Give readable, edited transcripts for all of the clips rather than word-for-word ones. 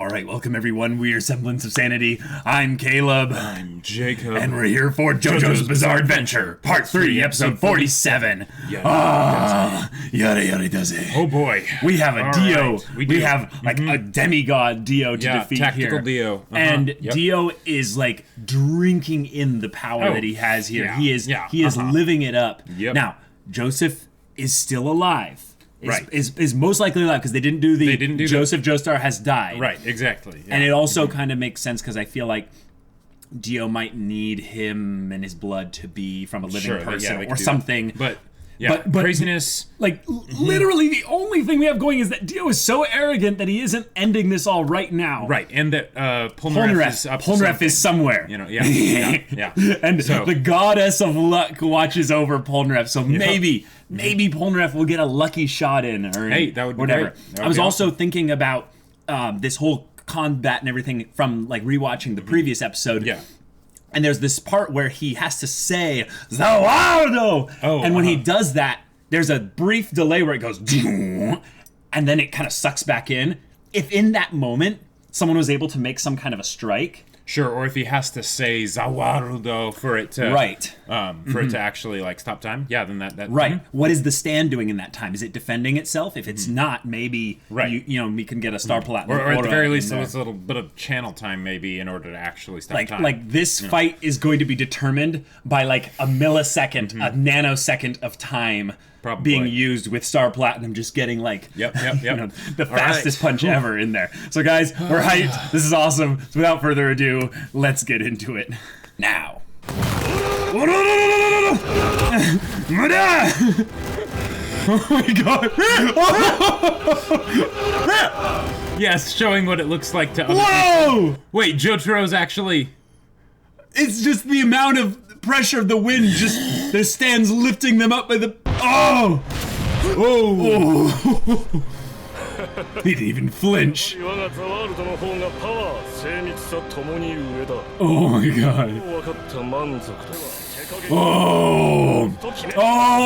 Alright, welcome everyone. We are Semblance of Sanity. I'm Caleb. I'm Jacob. And we're here for JoJo's Bizarre Adventure, Part 3, Episode 47. Yada yada does it. Oh boy. We have a Dio. Right. We have like a demigod Dio to defeat tactical here. Dio. And Dio is like drinking in the power that he has here. He is living it up. Now, Joseph is still alive. Is most likely alive because they didn't do Joseph Joestar has died. Right, exactly. Yeah. And it also kind of makes sense because I feel like Dio might need him and his blood to be from a living person or something. But craziness. Like, literally the only thing we have going is that Dio is so arrogant that he isn't ending this all right now. Right, and that Polnareff is somewhere. You know, yeah. And so, the goddess of luck watches over Polnareff, so maybe Polnareff will get a lucky shot in, or that would be whatever. Great. I was also thinking about this whole combat and everything from like rewatching the previous episode. Yeah. And there's this part where he has to say Zawardo! And when he does that, there's a brief delay where it goes and then it kind of sucks back in. If in that moment someone was able to make some kind of a strike, sure, or if he has to say Zawardo for it to for it to actually like stop time, then that What is the stand doing in that time? Is it defending itself? If it's not, maybe we can get a star platinum, or at the very least, it's a little bit of channel time maybe in order to actually stop time. Like this fight is going to be determined by like a millisecond, a nanosecond of time. Probably. Being used with Star Platinum, just getting like the fastest punch ever in there. So guys, we're hyped. This is awesome. So without further ado, let's get into it now. Oh my god! Yes, showing what it looks like to other people. Wait, Jotaro's actually... It's just the amount of pressure of the wind, just the stands lifting them up by the... He didn't even flinch. Oh my god.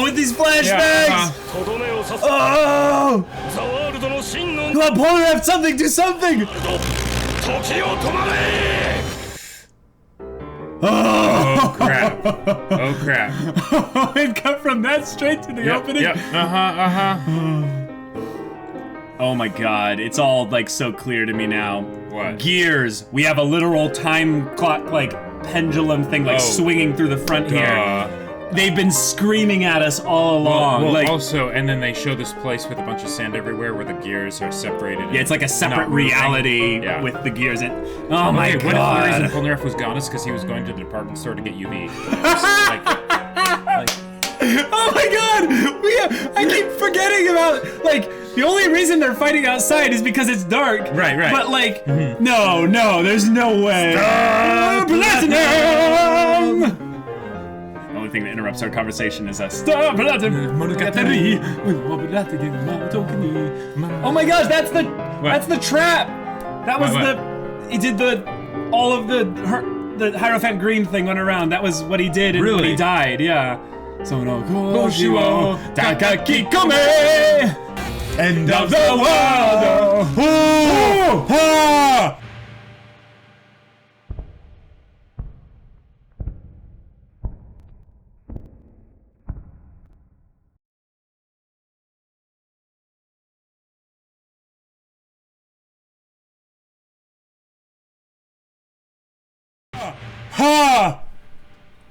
With these flashbacks! Come on, Polnareff, something, do something! Oh crap. It cut from that straight to the opening? Oh my god, it's all like so clear to me now. What? Gears. We have a literal time clock like pendulum thing like swinging through the front here. They've been screaming at us all along. Well, also, and then they show this place with a bunch of sand everywhere where the gears are separated. Yeah, it's like a separate reality with the gears in. Oh my god. What if the reason Polnareff was gone is because he was going to the department store to get UV? Oh my god! I keep forgetting about, like, the only reason they're fighting outside is because it's dark. Right. But like, no, there's no way. Star Platinum! The only thing that interrupts our conversation is a Star Platinum. Oh my gosh, that's the trap. That was he did all of the Hierophant Green thing went around. That was what he did when he died. Yeah. Sono Koshiwo Takaki Kome! End of the world!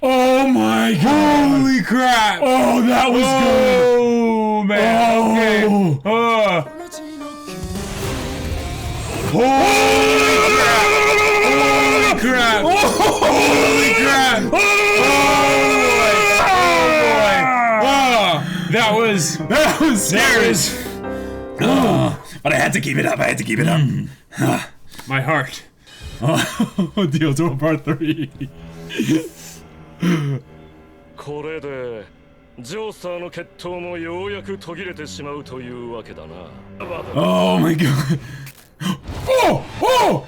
Oh my god! Holy crap! Oh, that was good! Oh man! Okay. Holy crap! Holy crap! Oh boy! That was scary. But I had to keep it up. My heart. Dio to part 3. これでジョースターの決闘もようやく途切れてしまうというわけだな。Oh my god. Oh!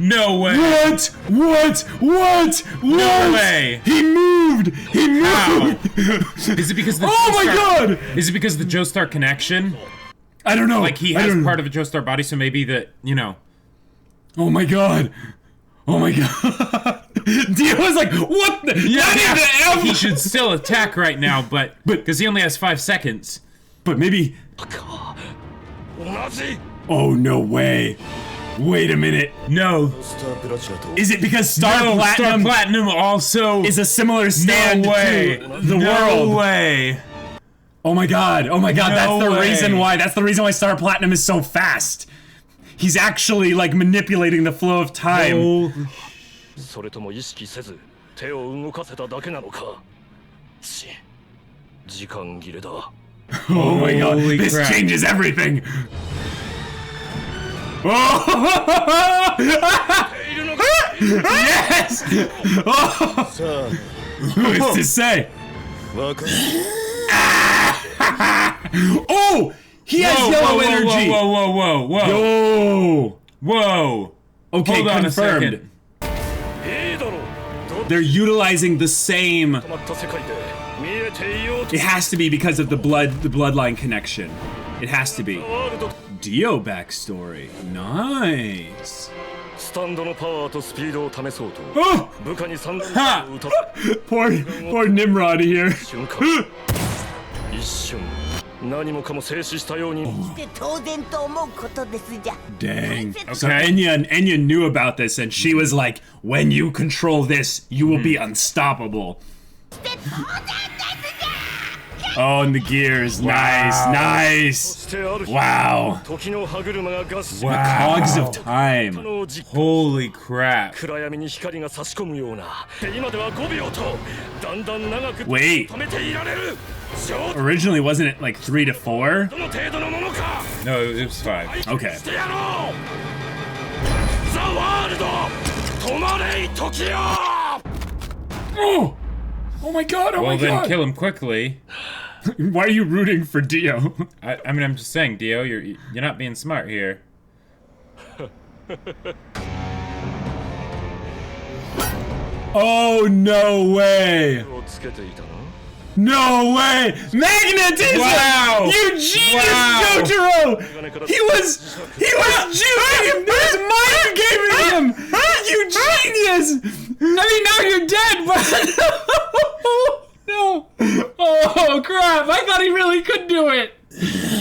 No way. What? No way. He moved. How? Is it because the Oh my god. Is it because of the Joestar connection? I don't know. Like he has part of a Joestar body, so maybe that, Oh my god! Oh my god! Dio was like, what the? Yeah, he should still attack right now, but because he only has 5 seconds. But maybe. Oh no way! Wait a minute. No. Is it because Star Platinum also is a similar stand to the world? No way. Oh my god! Oh my god! That's the reason why. That's the reason why Star Platinum is so fast. He's actually like manipulating the flow of time. Oh. Oh my god! This crap. changes everything. Oh! Yes! Oh! Who is to say? Oh! He has yellow energy! Whoa! Okay, hold on, confirmed. They're utilizing the same. It has to be because of the bloodline connection. It has to be. Dio backstory. Nice. Oh! Ha! Poor Nimrod here. Dang. So Enya knew about this and she was like, when you control this, you will be unstoppable. Oh, and the gears. Nice. Wow. The cogs of time. Holy crap. Wait. Originally, wasn't it like 3 to 4? No, it was 5. Okay. Oh! Oh my god, oh my god! Well, then kill him quickly. Why are you rooting for Dio? I mean, I'm just saying, Dio, you're not being smart here. Oh, no way! No way! Magnetism! Wow! You genius, Jotaro! He was juicing him! He was mind gaming him! You genius! I mean, now you're dead, but no! Oh crap! I thought he really could do it!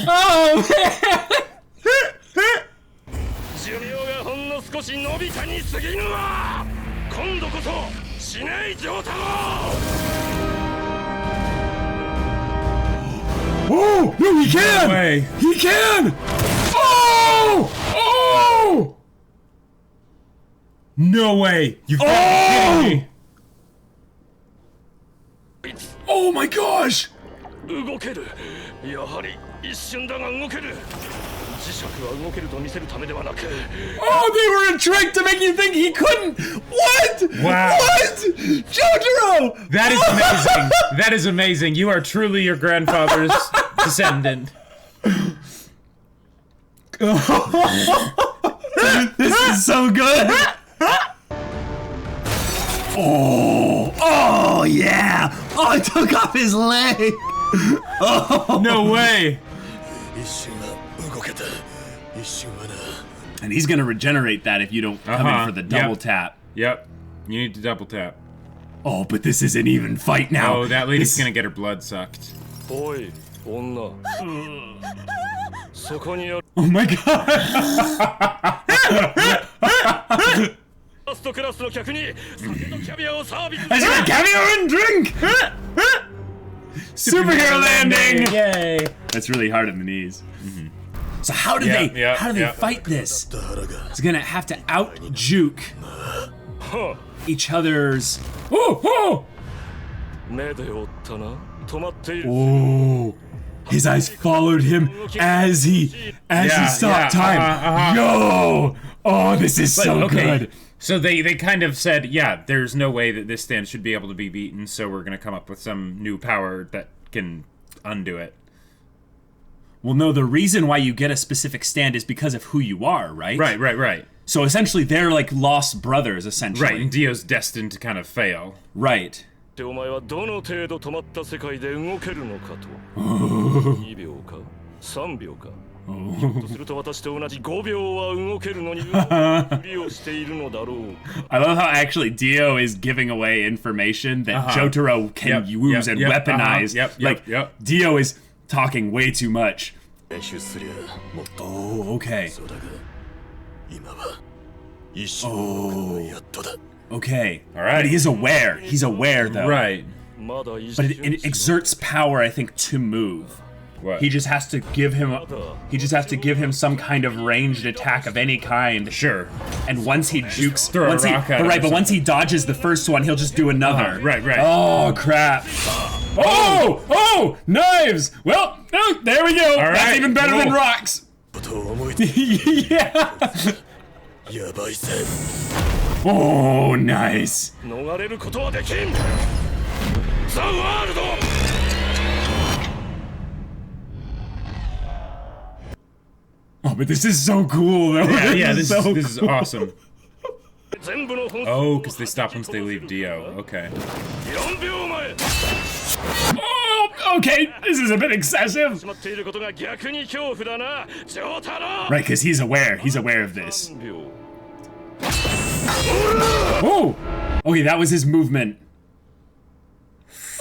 Oh man! Oh! No, he can! No way. He can! Oh! Oh! No way! You've got to be kidding me! Oh my gosh! Oh, they were a trick to make you think he couldn't! What? Wow. What? Jotaro! That is amazing! That is amazing! You are truly your grandfather's descendant. This is so good! Oh yeah! Oh, I took off his leg! Oh. No way! And he's gonna regenerate that if you don't come in for the double tap. Yep. You need to double tap. Oh, but this is an even fight now. Oh, that lady's gonna get her blood sucked. Oi, onna. Oh my god! I said caviar and drink! Superhero landing! Yay! That's really hard on the knees. So how do they fight this? It's gonna have to out juke each other's. Oh! His eyes followed him as he stopped time. Yo! Oh, this is so good. So they kind of said, yeah, there's no way that this stand should be able to be beaten, so we're gonna come up with some new power that can undo it. Well, no, the reason why you get a specific stand is because of who you are, right? Right. So essentially, they're like lost brothers, essentially. Right, and Dio's destined to kind of fail. Right. とすると私と同じ5秒は動けるのにふりをしているのだろう。I love how actually Dio is giving away information that Jotaro can use and weaponize. Dio is talking way too much. Oh, okay. Okay. All right. But he is aware. He's aware, though. Right. But it exerts power, I think, to move. What? He just has to give him. He just has to give him some kind of ranged attack of any kind. Sure. And once he jukes, throw a rock at him. But once he dodges the first one, he'll just do another. Right. Oh crap! Oh! Knives! Well, there we go. All right. That's even better than rocks. Yeah. Oh, nice. Oh, but this is so cool, though. Yeah, this is awesome. Oh, because they stop once they leave Dio. Okay. Oh, okay, this is a bit excessive. Right, because he's aware. He's aware of this. Oh! Okay, that was his movement.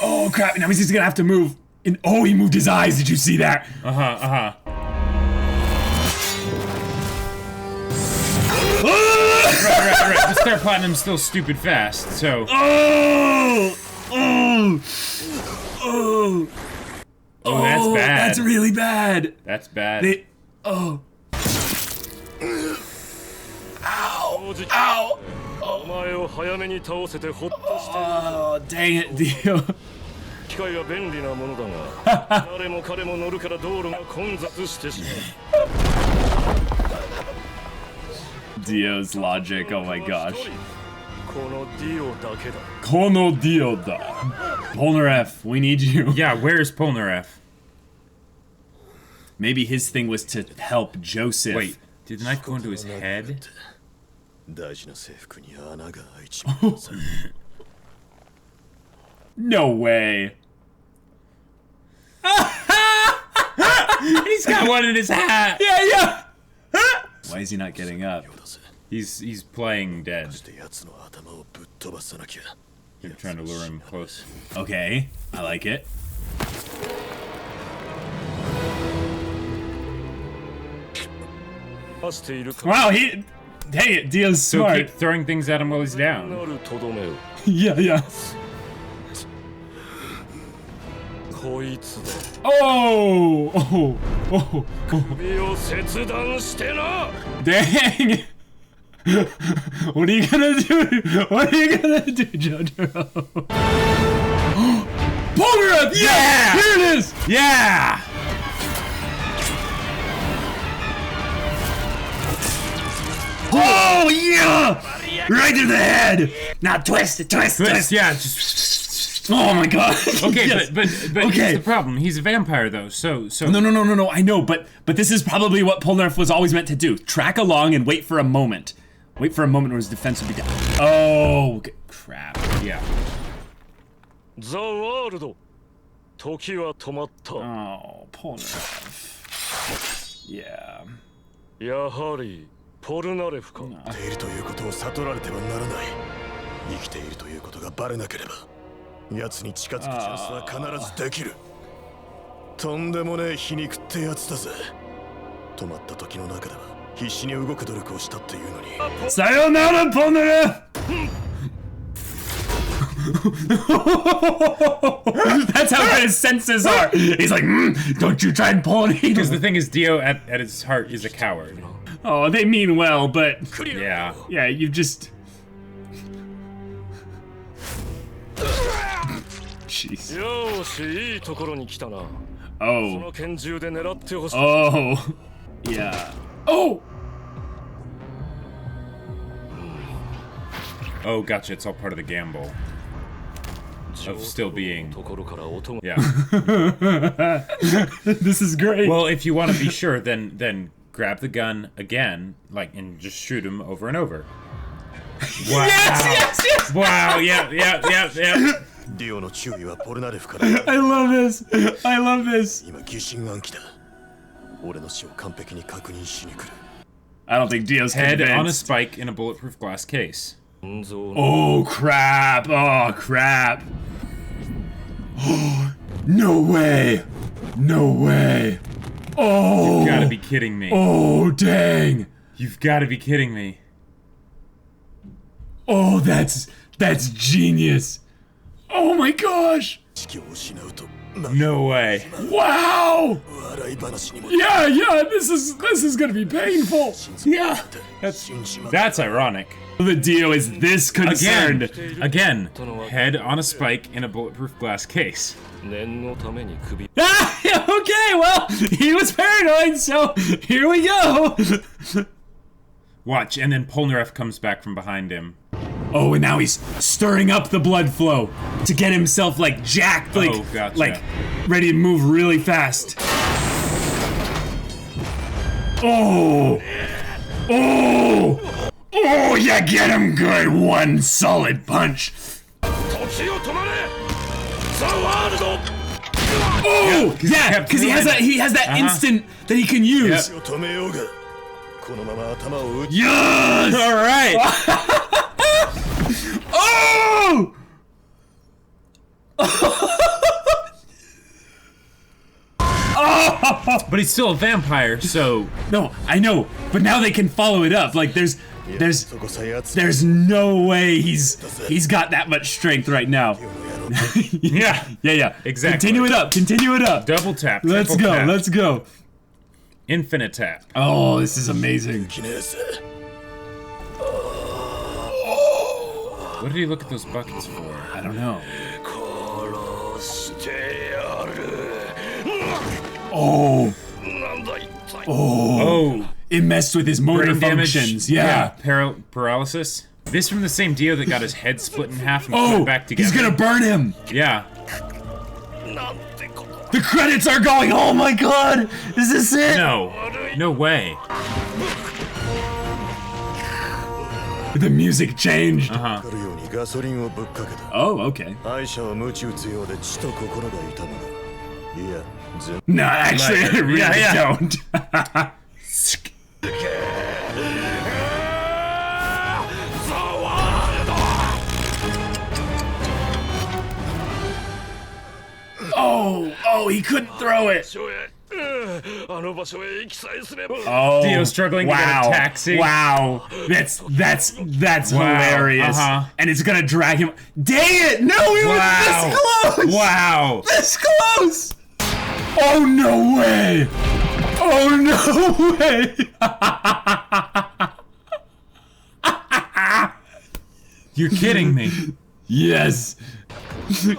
Oh, crap. Now he's just gonna have to move. Oh, he moved his eyes. Did you see that? Right. The Star Platinum's still stupid fast, so... Oh, that's bad. That's really bad. That's bad. Ow. Oh, dang it, Dio. Dio's logic, oh my gosh. Kono Dio da. Polnareff, we need you. Yeah, where's Polnareff? Maybe his thing was to help Joseph. Wait, did the knife go into his head? No way. He's got one in his hat. Yeah. Why is he not getting up? He's playing dead. You're trying to lure him close. Okay, I like it. Wow, dang it, Dio's smart. So keep throwing things at him while he's down. Yeah. Oh. Dang. What are you gonna do? Jotaro? Polnareff! Yeah! Here it is! Yeah! Oh, yeah! Right to the head! Now twist. Yeah, just... Oh my god. Okay, yes. but okay. Here's the problem. He's a vampire, though, so... No, I know, but this is probably what Polnareff was always meant to do. Track along and wait for a moment. Wait for a moment where his defense would be down. Oh, crap. Yeah. The world. Oh, Polnareff. Yeah. やはりポルナレフか。生きているということを悟られてはならない。生きているということがバレなければ、奴に近づくチャンスは必ずできる。とんでもねえ皮肉ってやつだぜ。止まった時の中では必死に動く努力をしたっていうのに。さよなら、Polnareff! That's how good his senses are. He's like, don't you try and pull it. Because the thing is, Dio at his heart is a coward. Oh, they mean well, but yeah, you just. Jeez. Oh. Oh. Yeah. Oh. Oh, gotcha. It's all part of the gamble. Of still being... Yeah. This is great. Well, if you want to be sure, then grab the gun again, and just shoot him over and over. Wow. Yes! Wow, yeah. I love this. 俺の死を完璧に確認しに来る。 I don't think Dio's Head convinced. on a spike in a bulletproof glass case. Oh crap! Oh crap! No way! No way! Oh! You've gotta be kidding me. Oh dang! You've gotta be kidding me. Oh, that's genius! Oh my gosh! 意識を失うと No way. Wow! 笑い話にも Yeah, yeah, this is gonna be painful. Yeah. That's ironic. The Dio is this concerned. Again, head on a spike in a bulletproof glass case. 念のために首 Ah, okay, well, he was paranoid, so here we go. Watch, and then Polnareff comes back from behind him. Oh, and now he's stirring up the blood flow to get himself like jacked, like, Oh, gotcha. like ready to move really fast. Oh, oh, oh! You get him good, one solid punch. 時を止まれザ・ワールド Oh, yeah, kept because he has that instant that he can use. を止めようがこのまま頭を打ち Yes! All right. Oh! But he's still a vampire, so No, I know, but now they can follow it up. Like there's そこさえ扱 there's no way he's got that much strength right now. yeah, Yeah. Exactly. Continue it up. Continue it up. double tap. Let's triple go. tap, Let's go. infinite tap. Oh, this is amazing. きねえぜ What did he look at those buckets for? I don't know. 殺してやる Oh, なんだ一体 Oh, it messed with his motor brain damage. functions. Yeah. Paralysis. This from the same Dio that got his head split in half and put Oh, it back together. he's gonna burn him. Yeah. なんてこと The credits are going. Oh my god. Is this it? No. No way. The music changed. かかるようにガソリンをぶっかけた Oh, okay. 敗者は鞭打つようで血と心が痛むがいや全 No, actually, I really yeah. don't. ザ・ワールド Oh, he couldn't throw it. 場へあの場所へ行きさえすれば Oh, Dio struggling to get a taxi. Wow, that's Wow, hilarious. And it's gonna drag him. Dang it! No, we were this close. Wow. This close. Oh no way! Oh no way! You're kidding me. Yes.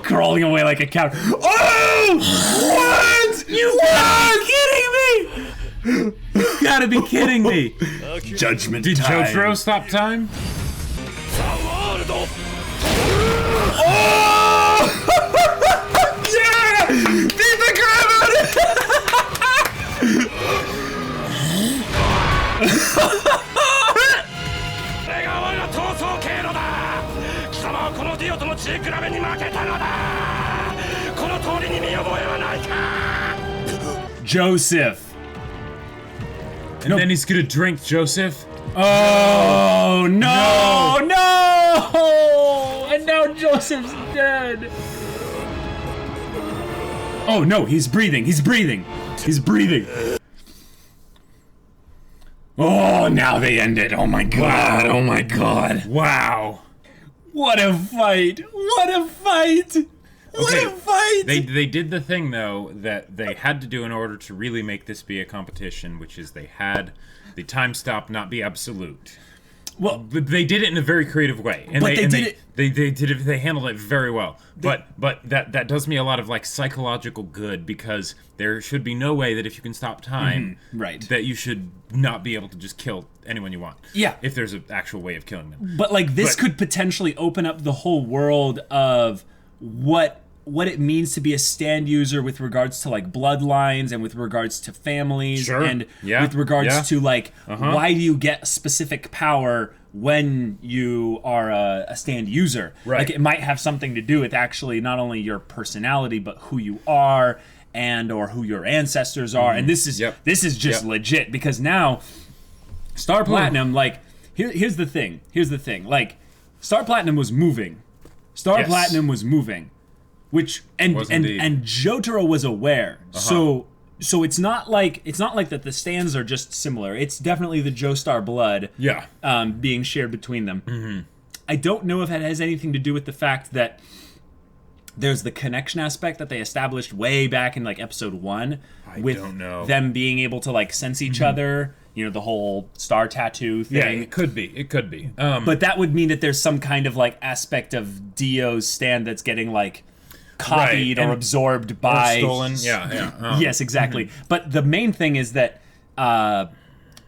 Crawling away like a cow. Oh! What? You are kidding me! You gotta be kidding me. Judgment Did time. Jotaro stop time? ザ・ワールド Oh! Yeah! Beat the crap out of it! これが我が逃走経路だ貴様はこのディオとの血比べに負けたのだこの通りに見覚えはないか Joseph. And then he's gonna drink Joseph? Oh no! No! And now Joseph's dead. Oh no, he's breathing. He's breathing. He's breathing. Oh, now they end it. Oh my god. Oh my god. Wow. What a fight. What a fight. What Okay, a fight. They did the thing, though, that they had to do in order to really make this be a competition, which is they had the time stop not be absolute. Well, But they did it in a very creative way, and But they did it- They did it. They handled it very well. But that does me a lot of like psychological good, because there should be no way that if you can stop time, right. that you should not be able to just kill anyone you want. Yeah. If there's an actual way of killing them. But like this But- could potentially open up the whole world of what it means to be a stand user with regards to like bloodlines and with regards to families Sure. and Yeah. with regards Yeah. to like why do you get specific power when you are a stand user. Right. Like it might have something to do with actually not only your personality but who you are and or who your ancestors are. And this is just legit, because now Star Platinum, like, here's the thing. Like, Star Platinum was moving. Platinum was moving, which and Jotaro was aware. So it's not like that the stands are just similar. It's definitely the Joestar blood being shared between them. I don't know if it has anything to do with the fact that there's the connection aspect that they established way back in like episode 1 with them being able to like sense each other, you know, the whole star tattoo thing. Yeah, it could be. But that would mean that there's some kind of like aspect of Dio's stand that's getting like copied or absorbed by... Or stolen, Yes, exactly. But the main thing is that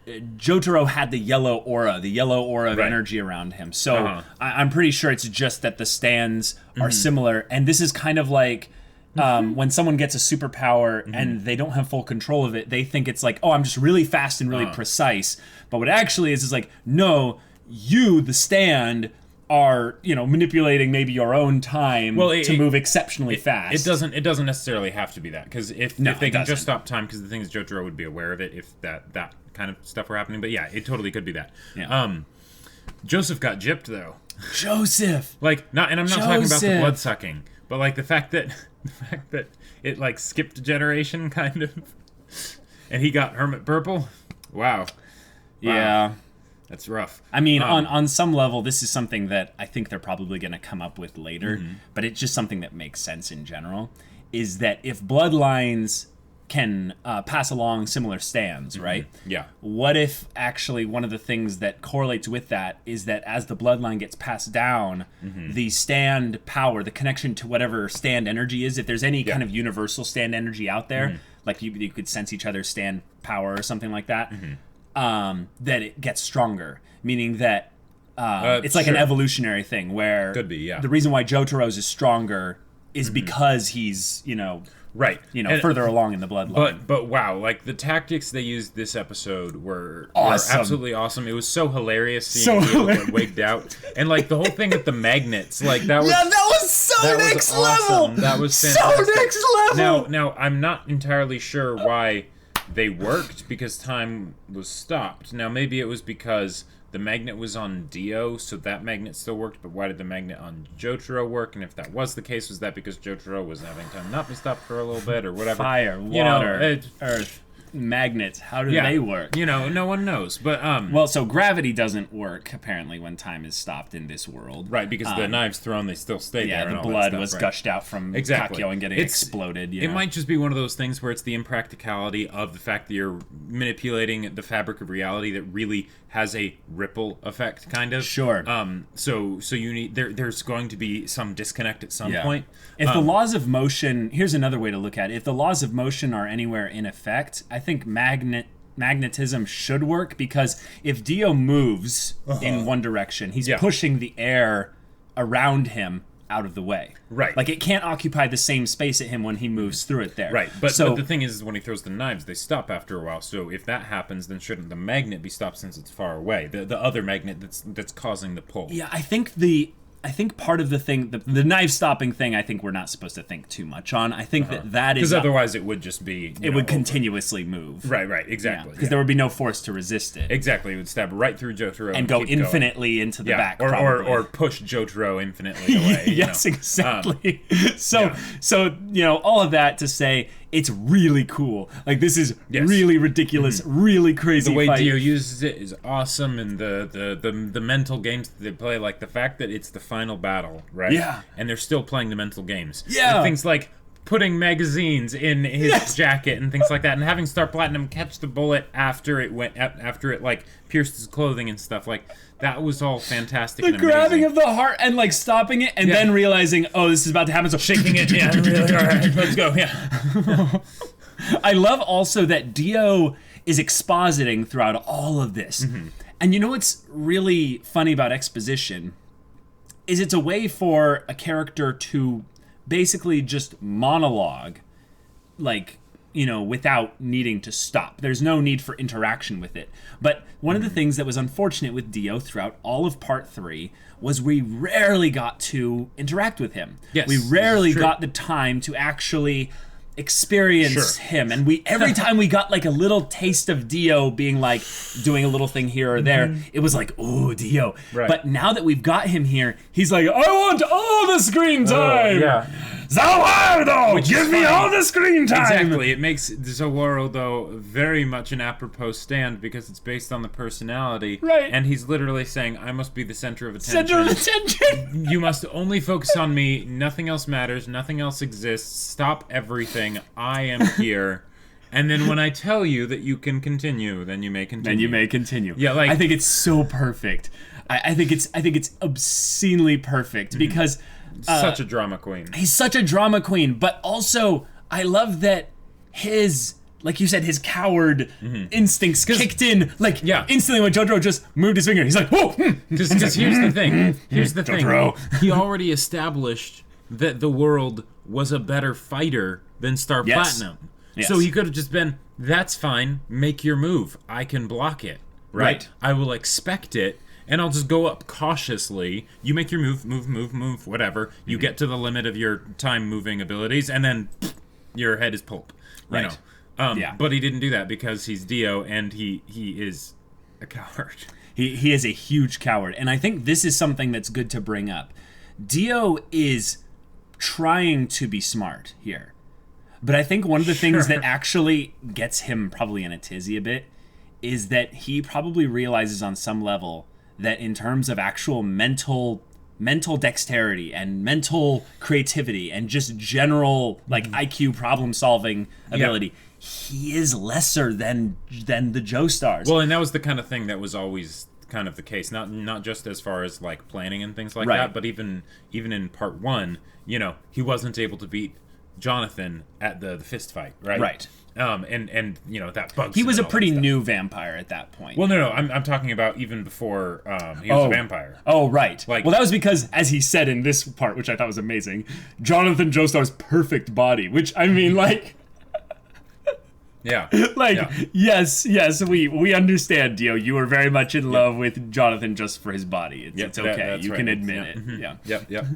Jotaro had the yellow aura of energy around him. So I'm pretty sure it's just that the stands are similar. And this is kind of like when someone gets a superpower and they don't have full control of it, they think it's like, oh, I'm just really fast and really precise. But what it actually is like, no, you, the stand, are, you know, manipulating maybe your own time to move exceptionally fast. It doesn't necessarily have to be that, because if they can just stop time, because the thing is Jotaro would be aware of it if that kind of stuff were happening. But yeah, it totally could be that. Yeah. Joseph got gypped though. Joseph. Like, I'm not talking about the blood sucking, but like the fact that it like skipped a generation kind of, and he got Hermit Purple. Wow. Yeah. That's rough. I mean, on some level, this is something that I think they're probably going to come up with later, but it's just something that makes sense in general, is that if bloodlines can pass along similar stands, right? Yeah. What if actually one of the things that correlates with that is that as the bloodline gets passed down, the stand power, the connection to whatever stand energy is, if there's any kind of universal stand energy out there, like you could sense each other's stand power or something like that, that it gets stronger, meaning that it's like an evolutionary thing where could be, the reason why Jotaro's is stronger is because he's, further along in the bloodline. But wow, like the tactics they used this episode were absolutely awesome. It was so hilarious seeing people get wigged out, and like the whole thing with the magnets, like that was next level. That was fantastic. So next level. Now I'm not entirely sure why they worked, because time was stopped. Now maybe it was because the magnet was on Dio, so that magnet still worked, but why did the magnet on Jotaro work? And if that was the case, was that because Jotaro was having time not be stopped for a little bit or whatever? Fire, water, earth, magnets, how do they work? You know, no one knows. But well, so gravity doesn't work apparently when time is stopped in this world. Right, because the knives thrown, they still stay there. Yeah, the blood was gushed out from Takeo and getting exploded. It might just be one of those things where it's the impracticality of the fact that you're manipulating the fabric of reality that really has a ripple effect, kind of. Sure. So you need there's going to be some disconnect at some point. If the laws of motion, here's another way to look at it. If the laws of motion are anywhere in effect, I think magnetism should work, because if Dio moves in one direction, he's pushing the air around him out of the way. Right. Like, it can't occupy the same space at him when he moves through it there. Right. But the thing is when he throws the knives, they stop after a while. So if that happens, then shouldn't the magnet be stopped since it's far away? The other magnet that's causing the pull. Yeah, I think part of the thing, the knife stopping thing, I think we're not supposed to think too much on. I think that is... Because otherwise it would just be... It would continuously move. Right, exactly. Because there would be no force to resist it. Exactly, it would stab right through Jotaro and go infinitely into the back, or push Jotaro infinitely away. Yes, exactly. So all of that to say, it's really cool. Like, this is really ridiculous, really crazy. The way fight. Dio uses it is awesome, and the mental games that they play, like the fact that it's the final battle, right? Yeah. And they're still playing the mental games. Yeah. And things like putting magazines in his jacket and things like that, and having Star Platinum catch the bullet after it like pierced his clothing and stuff. Like, that was all fantastic. The and amazing. grabbing of the heart and like stopping it and then realizing, oh, this is about to happen, so shaking it. Yeah, really, all right, let's go. Yeah. I love also that Dio is expositing throughout all of this. And you know what's really funny about exposition is it's a way for a character to basically just monologue, like, without needing to stop. There's no need for interaction with it. But one of the things that was unfortunate with Dio throughout all of Part 3 was we rarely got to interact with him. Yes, we rarely got the time to actually experience him, and we every time we got like a little taste of Dio being like doing a little thing here or there, it was like, oh, Dio. Right. But now that we've got him here, he's like, I want all the screen time. Zawardo, give me all the screen time. Exactly. It makes Zawardo, though, very much an apropos stand because it's based on the personality. Right. And he's literally saying, I must be the center of attention. Center of attention. You must only focus on me. Nothing else matters. Nothing else exists. Stop everything. I am here. And then when I tell you that you can continue, then you may continue. Yeah, like, I think it's so perfect. I think it's obscenely perfect because such a drama queen. He's such a drama queen, but also I love that his, like you said, his coward instincts kicked in, like instantly when Jotaro just moved his finger. He's like, whoa! Because here's the thing. Here's the thing. He already established that the world was a better fighter than Star Platinum. Yes. So he could have just been, that's fine, make your move. I can block it. Right? I will expect it. And I'll just go up cautiously. You make your move, whatever. You get to the limit of your time moving abilities, and then your head is pulp. You know? But he didn't do that because he's Dio, and he is a coward. He is a huge coward, and I think this is something that's good to bring up. Dio is trying to be smart here. But I think one of the things that actually gets him probably in a tizzy a bit is that he probably realizes on some level that in terms of actual mental dexterity and mental creativity and just general like IQ problem solving ability, he is lesser than the Joestars. Well, and that was the kind of thing that was always kind of the case, not just as far as like planning and things like that, but even in part 1, you know, he wasn't able to beat Jonathan at the fist fight, right? And you know, that bugs him. He was a pretty new vampire at that point. Well, no, I'm talking about even before he was a vampire. Oh, right. Like, well, that was because, as he said in this part, which I thought was amazing, Jonathan Joestar's perfect body, which, I mean, like... yes, we understand, Dio. You were very much in love with Jonathan just for his body. It's okay. You can admit it. Yep.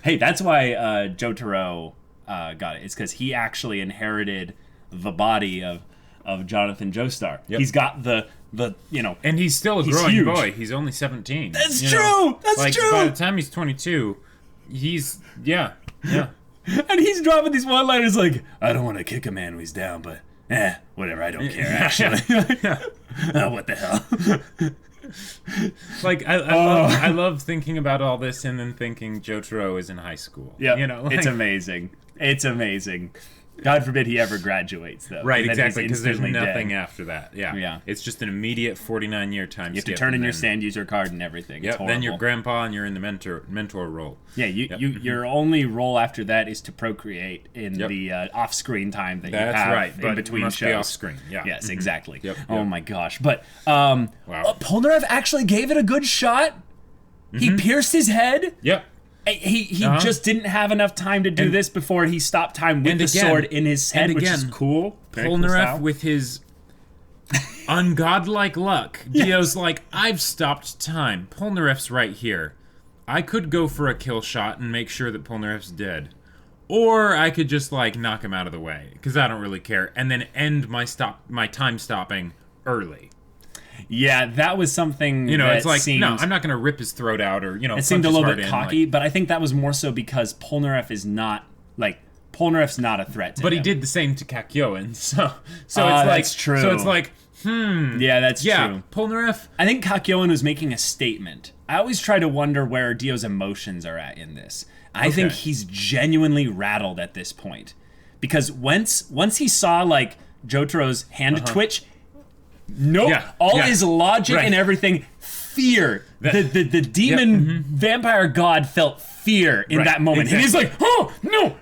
Hey, that's why Jotaro got it. It's because he actually inherited the body of Jonathan Joestar. Yep. He's got the you know, and he's still a growing boy. He's only 17. That's true. That's true. By the time he's 22, he's And he's dropping these one-liners like, I don't want to kick a man when he's down, but whatever, I don't care, actually. Oh, what the hell? Like, I love thinking about all this and then thinking Jotaro is in high school. Yeah, you know, like, it's amazing. It's amazing. God forbid he ever graduates, though. Right, exactly, because there's nothing after that. Yeah. It's just an immediate 49-year time skip. You have to turn in your sand user card and everything. Yep, then you're grandpa and you're in the mentor role. Yeah, your only role after that is to procreate in the off-screen time that you have in between must shows. Be off-screen, Yes, exactly. Yep. Oh my gosh. But Polnareff actually gave it a good shot. He pierced his head. Yep. He just didn't have enough time to do this before he stopped time with the sword in his head, which is cool. Polnareff with his ungodlike luck. Dio's like, I've stopped time. Polnareff's right here. I could go for a kill shot and make sure that Polnareff's dead. Or I could just, like, knock him out of the way, because I don't really care, and then end my time stopping early. Yeah, that was something. You know, that it's like, seemed, no, I'm not going to rip his throat out or, you know, it seemed a little bit cocky, like, but I think that was more so because Polnareff's not a threat to him. But he did the same to Kakyoin, so it's like, that's true. So it's like, yeah, that's true. Polnareff. I think Kakyoin was making a statement. I always try to wonder where Dio's emotions are at in this. I think he's genuinely rattled at this point, because once he saw like Jotaro's hand twitch. His logic and everything, fear. The demon vampire god felt fear in that moment. Exactly. And he's like, oh, no!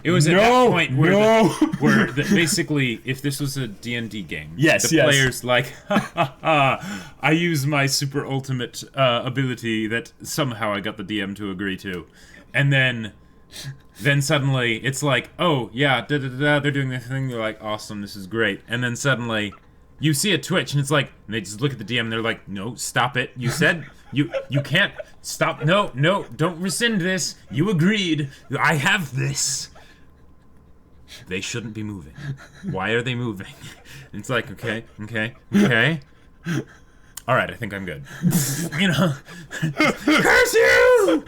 It was at that point where basically, if this was a D&D game, the player's like, I use my super ultimate ability that somehow I got the DM to agree to. And then suddenly, it's like, oh, yeah, they're doing this thing. They're like, awesome, this is great. And then suddenly... you see a twitch, and it's like, and they just look at the DM, and they're like, no, stop it. You said, you can't stop. No, don't rescind this. You agreed. I have this. They shouldn't be moving. Why are they moving? It's like, okay. All right, I think I'm good. Curse you!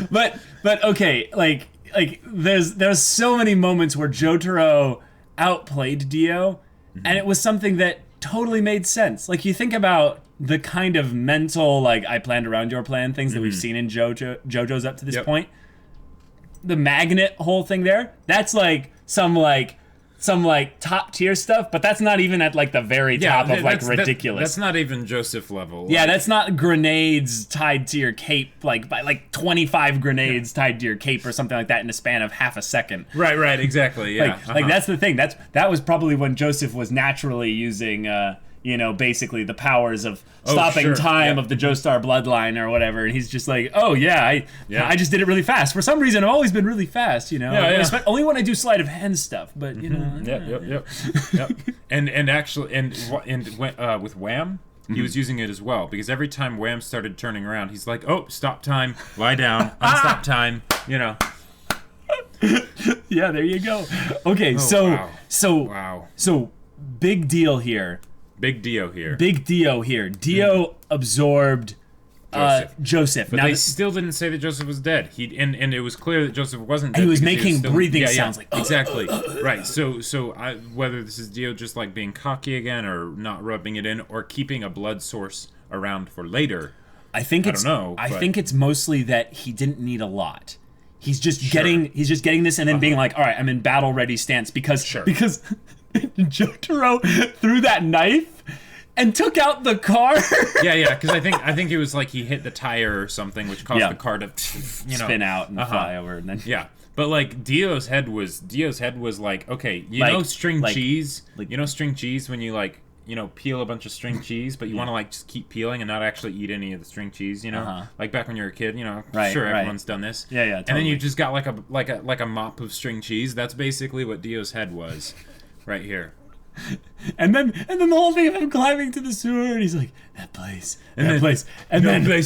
But okay, like there's so many moments where Jotaro outplayed Dio, and it was something that totally made sense. Like, you think about the kind of mental, like, I planned around your plan things that we've seen in JoJo's up to this point. The magnet whole thing there, that's like some top tier stuff, but that's not even at like the very top of like ridiculous. That's not even Joseph level. Yeah, that's not grenades tied to your cape, like by like 25 grenades tied to your cape or something like that in the span of half a second. Right, exactly. Yeah. Like that's the thing. That was probably when Joseph was naturally using basically the powers of stopping time of the Joestar bloodline or whatever, and he's just like, I just did it really fast. For some reason, I've always been really fast, only when I do sleight of hand stuff, but Yep. And actually, with Wham, he was using it as well, because every time Wham started turning around, he's like, oh, stop time, lie down, unstop time, Yeah, there you go. Okay, so big deal here. Big Dio here. Dio absorbed Joseph. But now they still didn't say that Joseph was dead. And it was clear that Joseph wasn't dead. And he was making breathing sounds like... Exactly. Right. So whether this is Dio just like being cocky again, or not rubbing it in, or keeping a blood source around for later, I think it's mostly that he didn't need a lot. He's just getting this and then being like, all right, I'm in battle ready stance because Jotaro threw that knife and took out the car. yeah, because I think it was like he hit the tire or something, which caused the car to spin out and fly over, and then But like Dio's head was like, okay, string cheese, string cheese when you like peel a bunch of string cheese, but you want to like just keep peeling and not actually eat any of the string cheese, like back when you were a kid, everyone's done this. Yeah, totally. And then you just got like a mop of string cheese. That's basically what Dio's head was. Right here. And then the whole thing of him climbing to the sewer, and he's like, that place, no place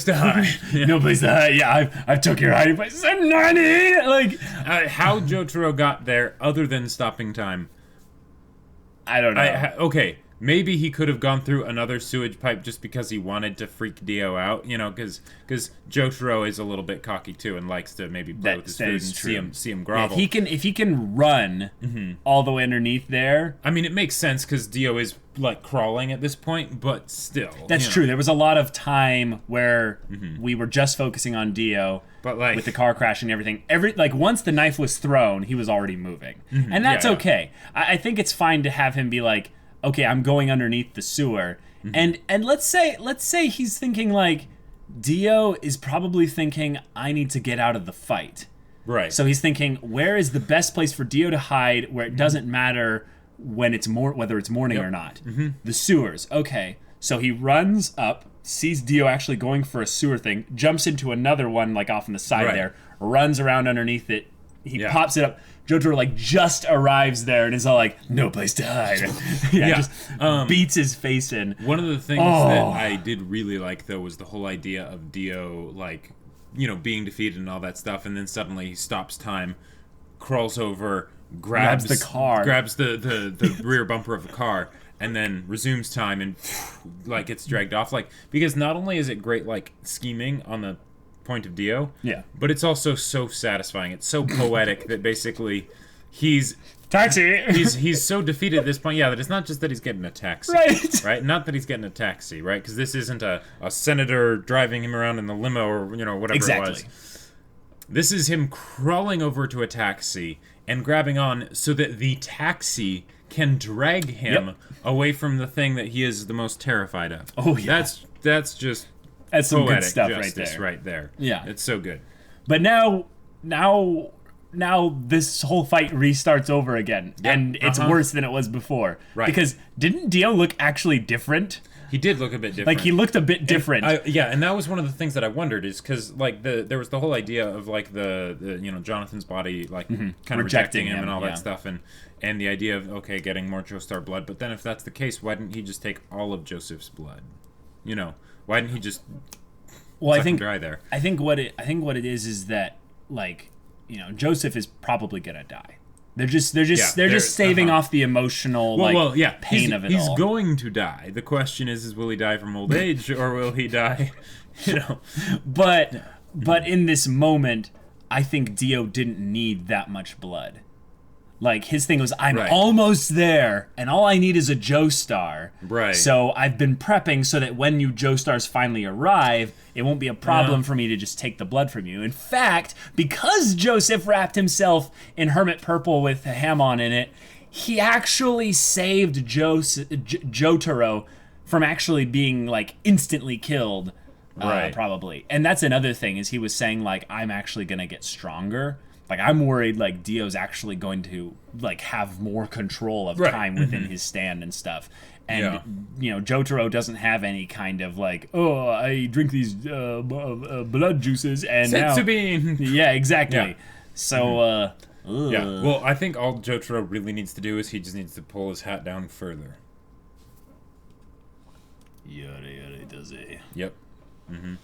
to hide. No place to hide. Yeah, I've took your hiding place. Nani? Like, how Jotaro got there other than stopping time? I don't know. Okay, maybe he could have gone through another sewage pipe just because he wanted to freak Dio out, because Jotaro is a little bit cocky too and likes to maybe play with his food and see him grovel. Yeah, if he can run all the way underneath there. I mean, it makes sense because Dio is like crawling at this point, but still. That's true. There was a lot of time where we were just focusing on Dio, but like with the car crashing and everything. Once the knife was thrown, he was already moving, and that's okay. I think it's fine to have him be like, okay, I'm going underneath the sewer, and let's say he's thinking like, Dio is probably thinking, I need to get out of the fight. Right. So he's thinking, where is the best place for Dio to hide where it doesn't matter when it's whether it's morning or not? The sewers. Okay. So he runs up, sees Dio actually going for a sewer thing, jumps into another one like off on the side there, runs around underneath it. He pops it up. Jotaro like just arrives there and is all like, no place to hide. Just beats his face in. One of the things that I did really like though was the whole idea of Dio like, being defeated and all that stuff, and then suddenly he stops time, crawls over, grabs the car, grabs the rear bumper of the car, and then resumes time and like gets dragged off. Like, because not only is it great like scheming on the point of Dio, but it's also so satisfying. It's so poetic that basically he's so defeated at this point, that it's not just that he's getting a taxi, right? Not that he's getting a taxi, right? Because this isn't a senator driving him around in the limo or whatever it was. This is him crawling over to a taxi and grabbing on so that the taxi can drag him away from the thing that he is the most terrified of. That's just that's some poetic good stuff right there. Yeah, it's so good. But now this whole fight restarts over again, and it's worse than it was before. Right? Because didn't Dio look actually different? He did look a bit different. Like, he looked a bit different. And that was one of the things that I wondered, is because like there was the whole idea of like the Jonathan's body like kind of rejecting him and all that stuff, and the idea of getting more Joestar blood. But then if that's the case, why didn't he just take all of Joseph's blood? Why didn't he just I think dry there? I think what it is that like Joseph is probably gonna die. They're just saving off the emotional pain of it all. He's going to die. The question is will he die from old age or will he die, But in this moment, I think Dio didn't need that much blood. Like, his thing was, I'm almost there, and all I need is a Joestar. Right. So I've been prepping so that when you Joestars finally arrive, it won't be a problem for me to just take the blood from you. In fact, because Joseph wrapped himself in hermit purple with a Hamon in it, he actually saved Jotaro from actually being, like, instantly killed, probably. And that's another thing, is he was saying, like, I'm actually going to get stronger. Like, I'm worried, like, Dio's actually going to, like, have more control of time within his stand and stuff. And, Jotaro doesn't have any kind of, like, oh, I drink these blood juices and Sensibine. Yeah, exactly. Yeah. So, yeah, well, I think all Jotaro really needs to do is he just needs to pull his hat down further. Yada, does it? Yep. Mm-hmm.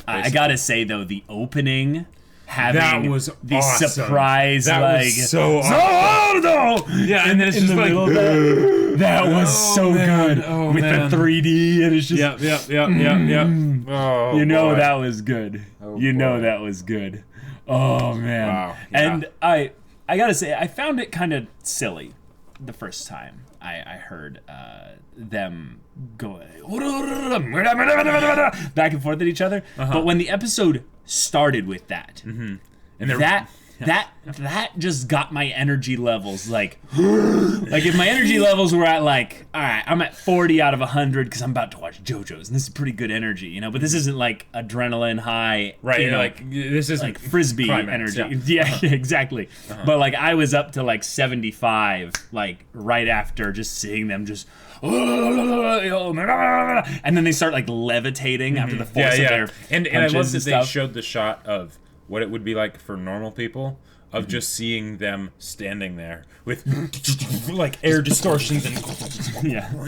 I gotta say, though, the opening... That was the awesome. Surprise, that like, was so awesome. Yeah, and then it's just like that was so good with the 3D, and it's just yep. Oh, boy. That was good. That was good. Oh man. Wow. Yeah. And I gotta say, I found it kind of silly the first time I heard them go back and forth at each other. But when the episode started with that, and that just got my energy levels like if my energy levels were at like, all right, I'm at 40 out of 100 because I'm about to watch JoJo's and this is pretty good energy, but this isn't like adrenaline high, right? Like this isn't like frisbee climax, energy, yeah exactly. But like I was up to like 75, like right after just seeing them just. And then they start like levitating after the force of their and I love that they showed the shot of what it would be like for normal people of just seeing them standing there with like air distortions and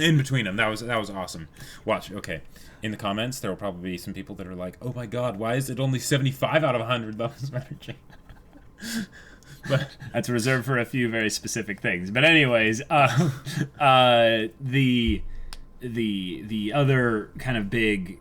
in between them. That was awesome. Watch, okay. In the comments, there will probably be some people that are like, "Oh my God, why is it only 75 out of 100 levels of energy?" But that's reserved for a few very specific things. But anyways, the other kind of big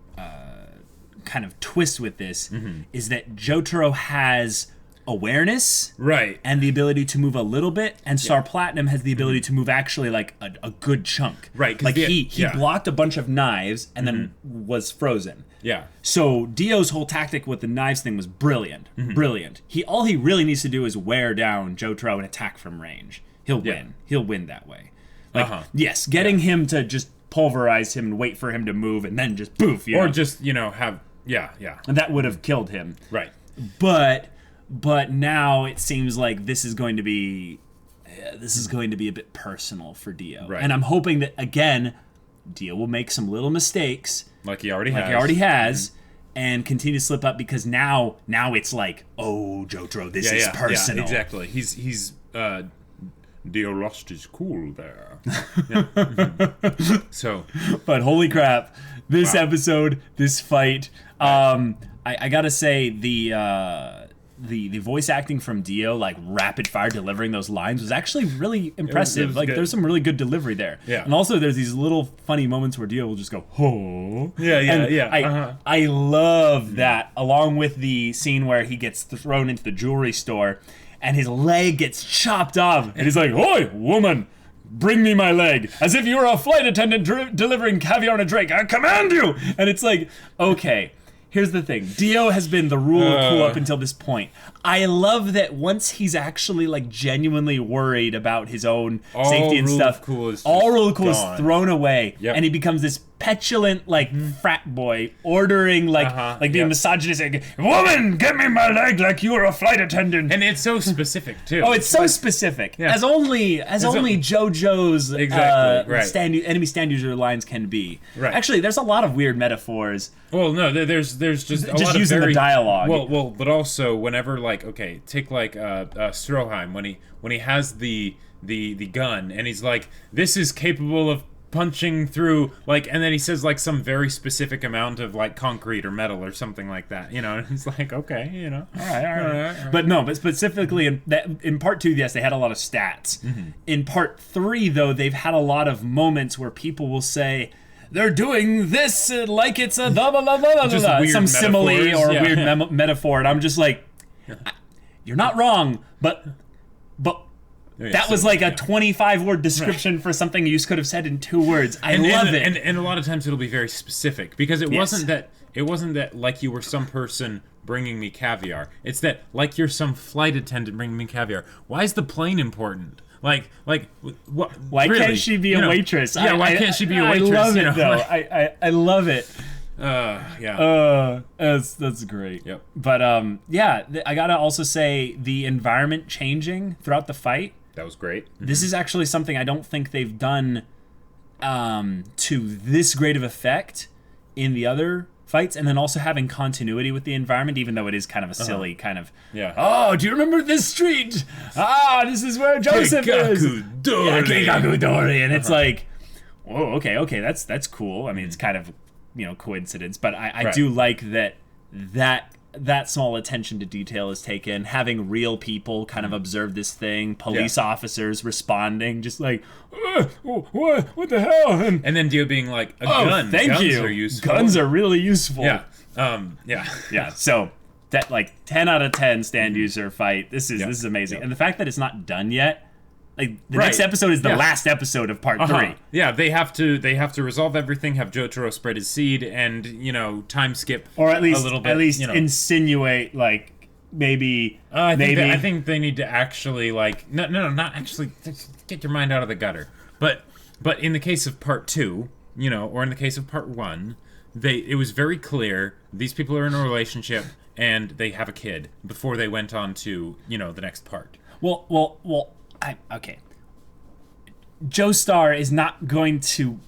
kind of twist with this is that Jotaro has awareness, right, and the ability to move a little bit, and Star Platinum has the ability to move actually like a good chunk, right? Like he blocked a bunch of knives and then was frozen. Yeah. So Dio's whole tactic with the knives thing was brilliant. Brilliant. All he really needs to do is wear down Jotaro and attack from range. He'll win. He'll win that way. Like yes, getting him to just pulverize him and wait for him to move and then just poof, or just have and that would have killed him. Right. But now it seems like this is going to be a bit personal for Dio. Right. And I'm hoping that again Dio will make some little mistakes. Like he already has, and continue to slip up because now it's like, oh, Jotaro, this is personal. Yeah, exactly. He's Dio lost his cool there. So, but holy crap, this episode, this fight, I gotta say the voice acting from Dio, like rapid fire delivering those lines, was actually really impressive. It was like good. There's some really good delivery there. Yeah. And also there's these little funny moments where Dio will just go, oh. Yeah. I love that, along with the scene where he gets thrown into the jewelry store and his leg gets chopped off. And he's like, oi, woman, bring me my leg. As if you were a flight attendant delivering caviar on a drake. I command you. And it's like, okay. Here's the thing. Dio has been the rule of cool up until this point. I love that once he's actually like genuinely worried about his own safety and stuff, all rule of cool is thrown away, and he becomes this petulant like frat boy ordering being misogynistic. Woman, get me my leg like you were a flight attendant. And it's so specific too. Oh, it's so specific. Yeah. As only JoJo's enemy stand user lines can be. Right. Actually, there's a lot of weird metaphors. Well, no, there's just a lot using of the dialogue. Well, but also whenever take Stroheim when he has the gun and he's like, this is capable of punching through, like, and then he says, like, some very specific amount of, like, concrete or metal or something like that, you know, and it's like, okay, you know. All right. But no, but specifically in part 2, yes, they had a lot of stats. In part 3, though, they've had a lot of moments where people will say, they're doing this like it's a blah, blah, blah, blah, Just blah, weird some simile metaphors, or yeah. weird metaphor, and I'm just like, you're not wrong, but that was like a 25-word description for something you could have said in 2 words. I love it. And a lot of times it'll be very specific, because it wasn't that like you were some person bringing me caviar. It's that like you're some flight attendant bringing me caviar. Why is the plane important? Like what? Why really? can't she be a waitress? Yeah, why can't she be a waitress? I love it, though. Like, I love it. Yeah. That's great. Yep. But I gotta also say the environment changing throughout the fight. That was great. This is actually something I don't think they've done to this great of effect in the other fights, and then also having continuity with the environment, even though it is kind of a silly kind of. Yeah. Oh, do you remember this street? This is where Joseph is. Keikaku Dori, and it's like, whoa, okay, that's cool. I mean, it's kind of, you know, coincidence, but I do like that small attention to detail is taken, having real people kind of observe this thing, police officers responding, just like, what the hell? And then Dio being like, a gun. Thank Guns you. are useful. Guns are really useful. Yeah. Yeah. So that, like, 10 out of 10 stand user fight. This is amazing. And the fact that it's not done yet. Like, the next episode is the last episode of part 3. Yeah, they have to resolve everything, have Jotaro spread his seed, and, you know, time skip or at least a little bit. At least you know. Insinuate, like, maybe I think they need to actually, like, no, not actually get your mind out of the gutter. But in the case of part 2, you know, or in the case of part 1, it was very clear these people are in a relationship and they have a kid before they went on to, you know, the next part. Well. Okay. Joestar is not going to,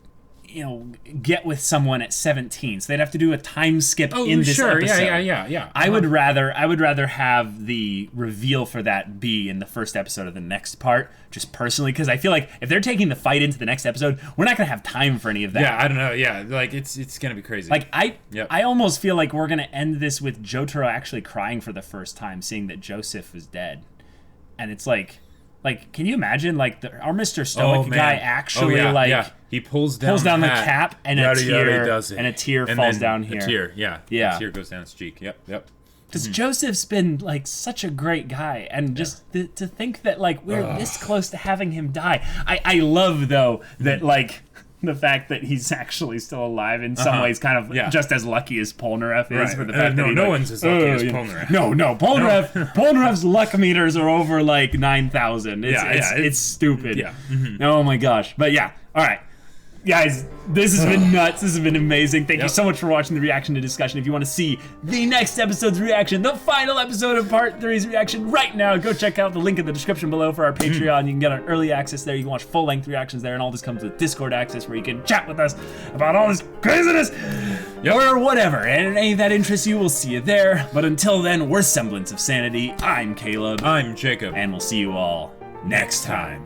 you know, get with someone at 17, so they'd have to do a time skip in this episode. Yeah. I would rather have the reveal for that be in the first episode of the next part, just personally, because I feel like if they're taking the fight into the next episode, we're not gonna have time for any of that. Yeah, I don't know. Yeah, like it's gonna be crazy. Like I almost feel like we're gonna end this with Jotaro actually crying for the first time, seeing that Joseph is dead, and it's like. Like, can you imagine, like, our Mr. Stoic guy actually, he pulls down the cap, and a tear falls down here. A tear, a tear goes down his cheek. Yep. Because Joseph's been, like, such a great guy, and just to think that, like, we're this close to having him die. I love, though, that, like, the fact that he's actually still alive in some ways, kind of just as lucky as Polnareff is. For the fact that no one's as lucky as Polnareff. No, Polnareff's luck meters are over like 9,000. It's stupid. Yeah. Oh my gosh. But yeah. All right. Guys, this has been nuts. This has been amazing. Thank you so much for watching the reaction to discussion. If you want to see the next episode's reaction, the final episode of Part 3's reaction right now, go check out the link in the description below for our Patreon. You can get our early access there. You can watch full-length reactions there, and all this comes with Discord access where you can chat with us about all this craziness or whatever. And any of that interests you, we'll see you there. But until then, we're Semblance of Sanity. I'm Caleb. I'm Jacob. And we'll see you all next time.